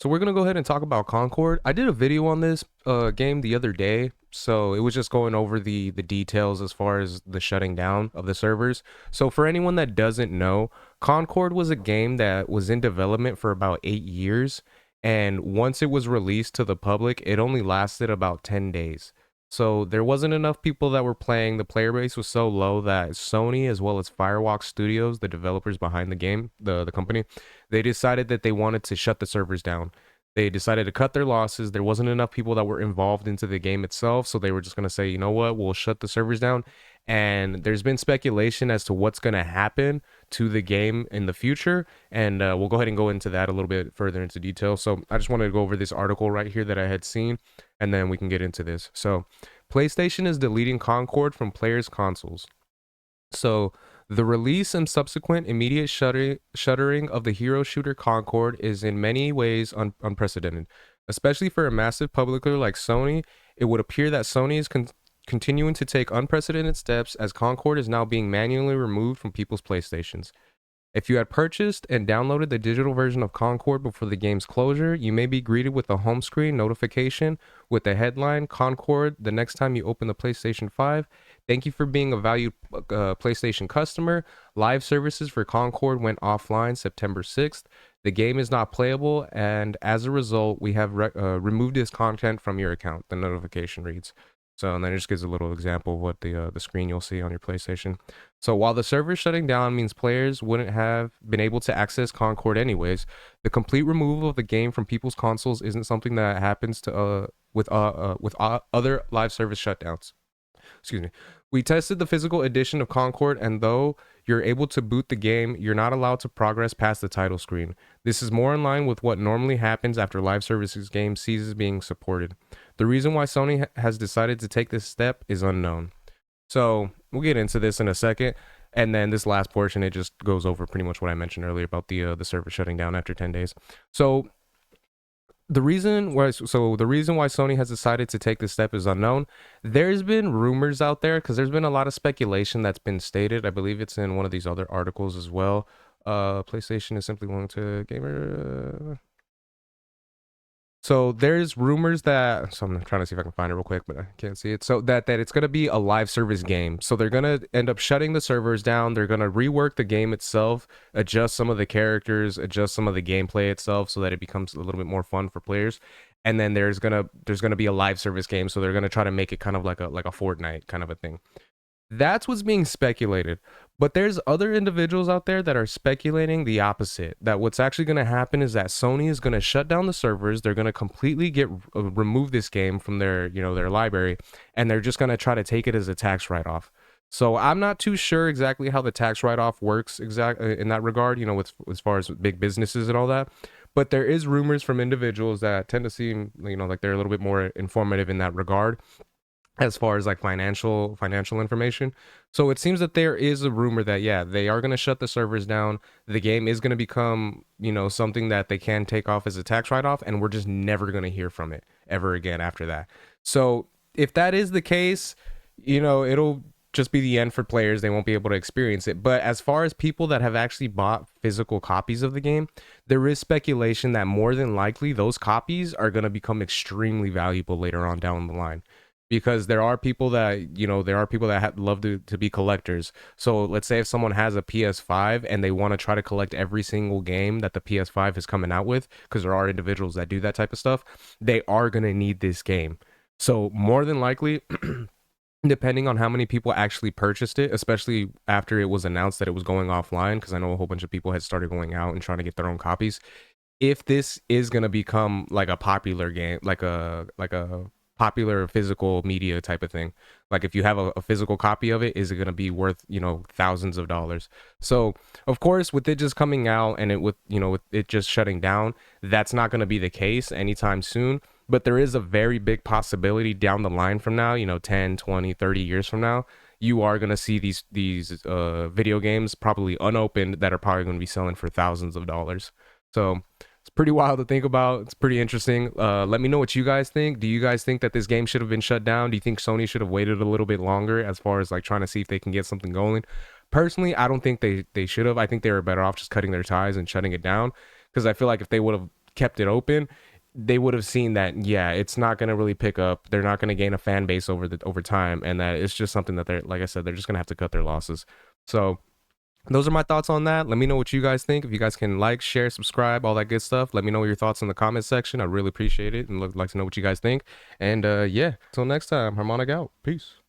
So we're gonna go ahead and talk about Concord. I did a video on this game the other day, so it was just going over the details as far as the shutting down of the servers. So for anyone that doesn't know, Concord was a game that was in development for about 8 years, and once it was released to the public, it only lasted about 10 days. So there wasn't enough people that were playing. The player base was so low that Sony, as well as Firewalk Studios, the developers behind the game, the company, they decided that they wanted to shut the servers down. They decided to cut their losses. There wasn't enough people that were involved into the game itself, so they were just going to say, you know what, we'll shut the servers down. And there's been speculation as to what's going to happen to the game in the future, and we'll go ahead and go into that a little bit further into detail. So I just wanted to go over this article right here that I had seen, and then we can get into this. So PlayStation is deleting Concord from players' consoles. So the release and subsequent immediate shuttering of the hero shooter Concord is in many ways unprecedented. Especially for a massive publisher like Sony, it would appear that Sony is continuing to take unprecedented steps as Concord is now being manually removed from people's PlayStations. If you had purchased and downloaded the digital version of Concord before the game's closure, you may be greeted with a home screen notification with the headline Concord the next time you open the PlayStation 5. Thank you for being a valued PlayStation customer. Live services for Concord went offline September 6th. The game is not playable, and as a result, we have removed this content from your account, the notification reads. So, and then it just gives a little example of what the screen you'll see on your PlayStation. So while the server shutting down means players wouldn't have been able to access Concord anyways, the complete removal of the game from people's consoles isn't something that happens to with other live service shutdowns. Excuse me. We tested the physical edition of Concord, and though you're able to boot the game, you're not allowed to progress past the title screen. This is more in line with what normally happens after live services game ceases being supported. The reason why Sony has decided to take this step is unknown. So we'll get into this in a second, and then this last portion, it just goes over pretty much what I mentioned earlier about the server shutting down after 10 days. So the reason why Sony has decided to take this step is unknown. There's been rumors out there because there's been a lot of speculation that's been stated. I believe it's in one of these other articles as well. PlayStation is simply willing to gamer. So there's rumors that, so I'm trying to see if I can find it real quick, but I can't see it. So that it's going to be a live service game. So they're going to end up shutting the servers down. They're going to rework the game itself, adjust some of the characters, adjust some of the gameplay itself so that it becomes a little bit more fun for players. And then there's going to be a live service game. So they're going to try to make it kind of like a Fortnite kind of a thing. That's what's being speculated. But there's other individuals out there that are speculating the opposite. That what's actually going to happen is that Sony is going to shut down the servers. They're going to completely remove this game from their library, and they're just going to try to take it as a tax write-off. So I'm not too sure exactly how the tax write-off works exactly in that regard, with as far as big businesses and all that. But there is rumors from individuals that tend to seem, like they're a little bit more informative in that regard as far as like financial information. So it seems that there is a rumor that they are going to shut the servers down. The game is going to become, something that they can take off as a tax write-off, and we're just never going to hear from it ever again after that. So if that is the case, it'll just be the end for players. They won't be able to experience it. But as far as people that have actually bought physical copies of the game, there is speculation that more than likely those copies are going to become extremely valuable later on down the line, because there are people that love to be collectors. So let's say if someone has a PS5 and they want to try to collect every single game that the PS5 is coming out with, because there are individuals that do that type of stuff, they are going to need this game. So more than likely, depending on how many people actually purchased it, especially after it was announced that it was going offline, because I know a whole bunch of people had started going out and trying to get their own copies. If this is going to become like a popular game, like a popular physical media type of thing, like if you have a physical copy of it, is it going to be worth thousands of dollars? So of course, with it just coming out and with it just shutting down, that's not going to be the case anytime soon. But there is a very big possibility down the line from now, 10, 20, 30 years from now, you are going to see these video games probably unopened that are probably going to be selling for thousands of dollars. So it's pretty wild to think about. It's pretty interesting. Let me know what you guys think. Do you guys think that this game should have been shut down? Do you think Sony should have waited a little bit longer as far as like trying to see if they can get something going? Personally, I don't think they should have. I think they were better off just cutting their ties and shutting it down, because I feel like if they would have kept it open, they would have seen that, yeah, it's not going to really pick up. They're not going to gain a fan base over time, and that it's just something that they're, like I said, they're just going to have to cut their losses. So those are my thoughts on that. Let me know what you guys think. If you guys can like, share, subscribe, all that good stuff. Let me know your thoughts in the comment section. I really appreciate it and like to know what you guys think. And yeah, till next time, Harmonic out. Peace.